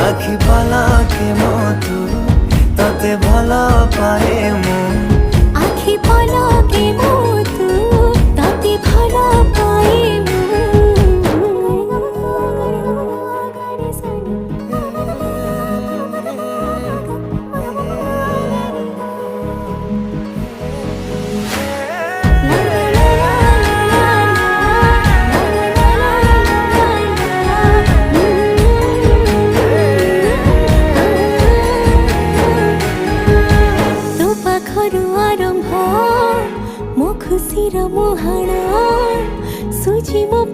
আখি পলকে মধু তাতে ভালো পায়ে মন আখি পলকে মধু তাতে ভালো পায়ে आरंभ मो खुशीर मुहाण सुझी मो